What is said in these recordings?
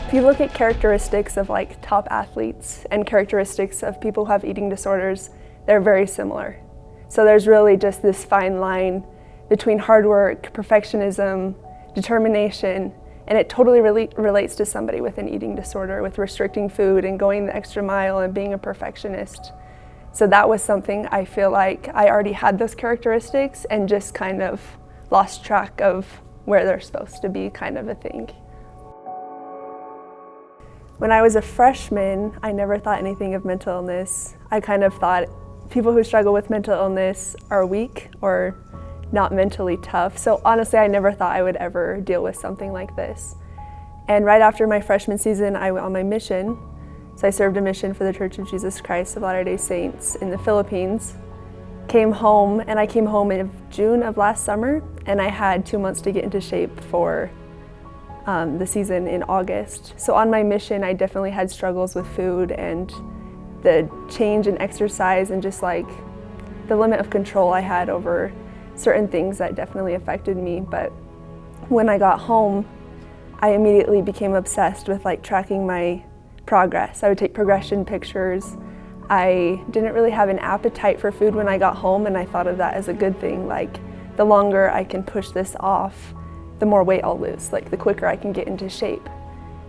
If you look at characteristics of like top athletes and characteristics of people who have eating disorders, they're very similar. So there's really just this fine line between hard work, perfectionism, determination, and it totally relates to somebody with an eating disorder, with restricting food and going the extra mile and being a perfectionist. So that was something I feel like I already had those characteristics and just kind of lost track of where they're supposed to be, kind of a thing. When I was a freshman, I never thought anything of mental illness. I kind of thought people who struggle with mental illness are weak or not mentally tough. So honestly, I never thought I would ever deal with something like this. And right after my freshman season, I went on my mission. So I served a mission for the Church of Jesus Christ of Latter-day Saints in the Philippines. Came home, and I came home in June of last summer, and I had 2 months to get into shape for the season in August. So on my mission, I definitely had struggles with food and the change in exercise and just like the limit of control I had over certain things that definitely affected me. But when I got home, I immediately became obsessed with like tracking my progress. I would take progression pictures. I didn't really have an appetite for food when I got home, and I thought of that as a good thing. Like, the longer I can push this off, the more weight I'll lose, like the quicker I can get into shape.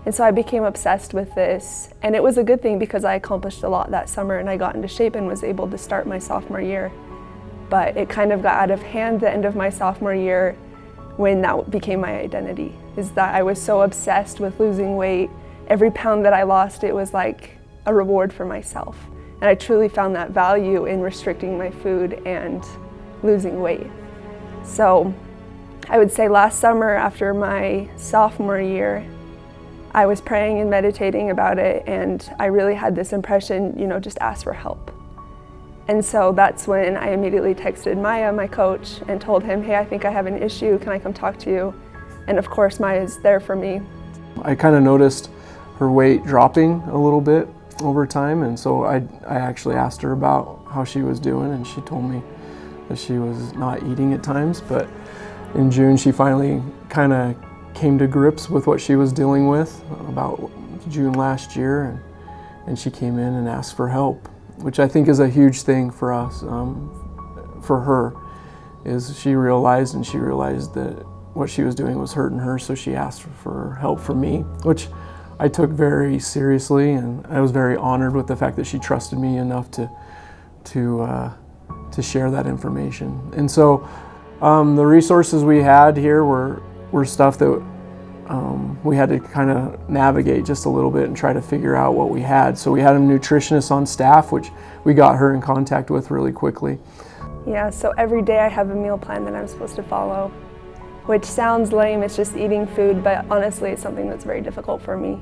And so I became obsessed with this, and it was a good thing because I accomplished a lot that summer and I got into shape and was able to start my sophomore year. But it kind of got out of hand the end of my sophomore year when that became my identity, is that I was so obsessed with losing weight. Every pound that I lost, it was like a reward for myself. And I truly found that value in restricting my food and losing weight. So I would say last summer after my sophomore year, I was praying and meditating about it, and I really had this impression, just ask for help. And so that's when I immediately texted Maya, my coach, and told him, hey, I think I have an issue, can I come talk to you? And of course, Maya's there for me. I kind of noticed her weight dropping a little bit over time, and so I actually asked her about how she was doing, and she told me that she was not eating at times. But in June, she finally kind of came to grips with what she was dealing with about June last year, and she came in and asked for help, which I think is a huge thing for us. For her, is she realized that what she was doing was hurting her, so she asked for help from me, which I took very seriously, and I was very honored with the fact that she trusted me enough to share that information. And so the resources we had here were stuff that we had to kind of navigate just a little bit and try to figure out what we had. So we had a nutritionist on staff, which we got her in contact with really quickly. Yeah, so every day I have a meal plan that I'm supposed to follow, which sounds lame, it's just eating food, but honestly it's something that's very difficult for me.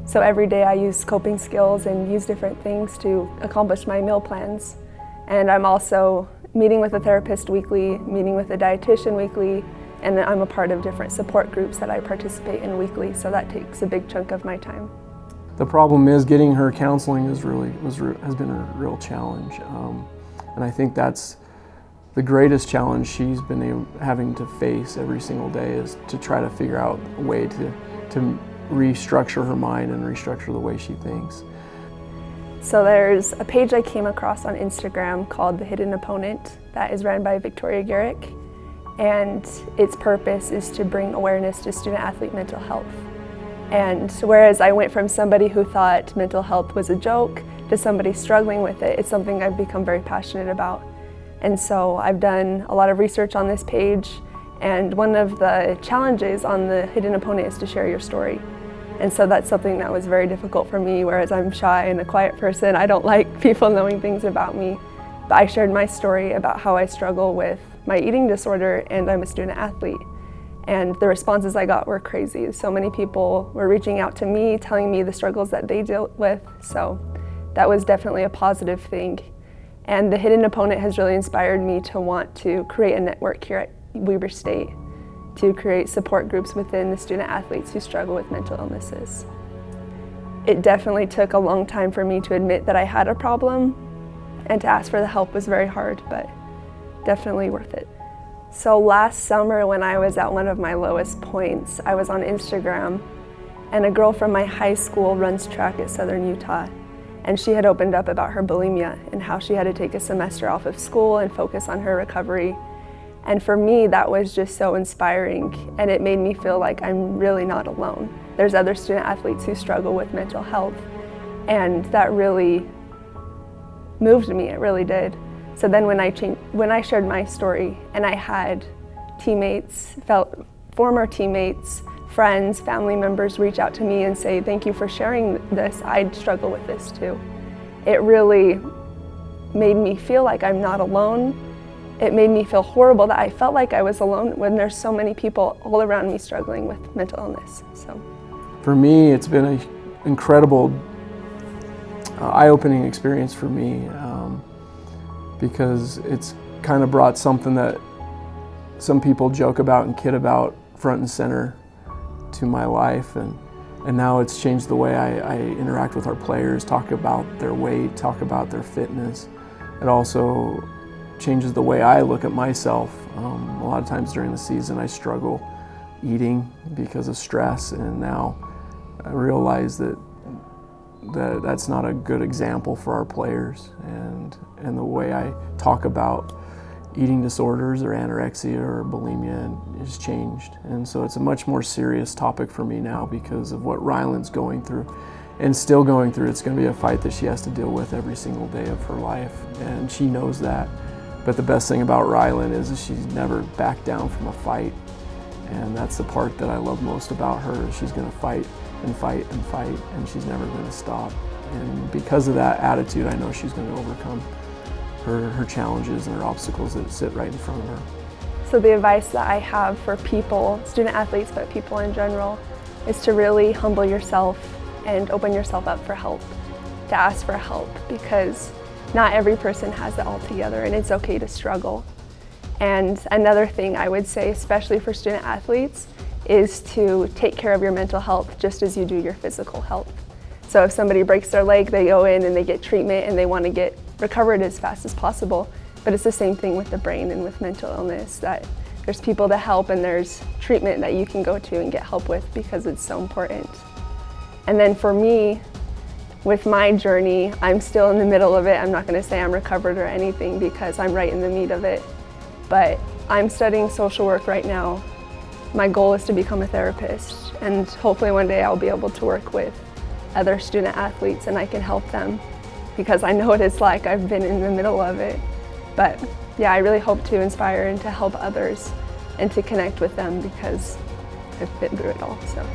So every day I use coping skills and use different things to accomplish my meal plans. And I'm also meeting with a therapist weekly, meeting with a dietitian weekly, and I'm a part of different support groups that I participate in weekly, so that takes a big chunk of my time. The problem is getting her counseling has been a real challenge, and I think that's the greatest challenge she's been having to face every single day, is to try to figure out a way to restructure her mind and restructure the way she thinks. So there's a page I came across on Instagram called The Hidden Opponent that is run by Victoria Garrick, and its purpose is to bring awareness to student-athlete mental health. And whereas I went from somebody who thought mental health was a joke to somebody struggling with it, it's something I've become very passionate about. And so I've done a lot of research on this page, and one of the challenges on The Hidden Opponent is to share your story. And so that's something that was very difficult for me, whereas I'm shy and a quiet person. I don't like people knowing things about me. But I shared my story about how I struggle with my eating disorder, and I'm a student athlete. And the responses I got were crazy. So many people were reaching out to me, telling me the struggles that they deal with. So that was definitely a positive thing. And The Hidden Opponent has really inspired me to want to create a network here at Weber State to create support groups within the student athletes who struggle with mental illnesses. It definitely took a long time for me to admit that I had a problem, and to ask for the help was very hard, but definitely worth it. So last summer when I was at one of my lowest points, I was on Instagram And a girl from my high school runs track at Southern Utah. And she had opened up about her bulimia and how she had to take a semester off of school and focus on her recovery. And for me, that was just so inspiring, and it made me feel like I'm really not alone. There's other student athletes who struggle with mental health, and that really moved me, it really did. So then when I shared my story and I had teammates, former teammates, friends, family members reach out to me and say, thank you for sharing this, I struggle with this too. It really made me feel like I'm not alone. It made me feel horrible that I felt like I was alone when there's so many people all around me struggling with mental illness. So, for me, it's been an incredible, eye-opening experience for me because it's kind of brought something that some people joke about and kid about front and center to my life, and now it's changed the way I interact with our players, talk about their weight, talk about their fitness. It also changes the way I look at myself. A lot of times during the season I struggle eating because of stress, and now I realize that that's not a good example for our players, and the way I talk about eating disorders or anorexia or bulimia has changed. And so it's a much more serious topic for me now because of what Rylin's going through and still going through. It's going to be a fight that she has to deal with every single day of her life, and she knows that. But the best thing about Rylin is she's never backed down from a fight, and that's the part that I love most about her. She's going to fight and fight and fight, and she's never going to stop. And because of that attitude, I know she's going to overcome her challenges and her obstacles that sit right in front of her. So the advice that I have for people, student athletes, but people in general, is to really humble yourself and open yourself up for help, to ask for help, because not every person has it all together, and it's okay to struggle. And another thing I would say, especially for student athletes, is to take care of your mental health just as you do your physical health. So if somebody breaks their leg, they go in and they get treatment and they want to get recovered as fast as possible. But it's the same thing with the brain and with mental illness, that there's people to help and there's treatment that you can go to and get help with because it's so important. And then for me, with my journey, I'm still in the middle of it. I'm not going to say I'm recovered or anything because I'm right in the meat of it. But I'm studying social work right now. My goal is to become a therapist, and hopefully one day I'll be able to work with other student athletes and I can help them, because I know what it's like. I've been in the middle of it. But yeah, I really hope to inspire and to help others and to connect with them because I've been through it all. So.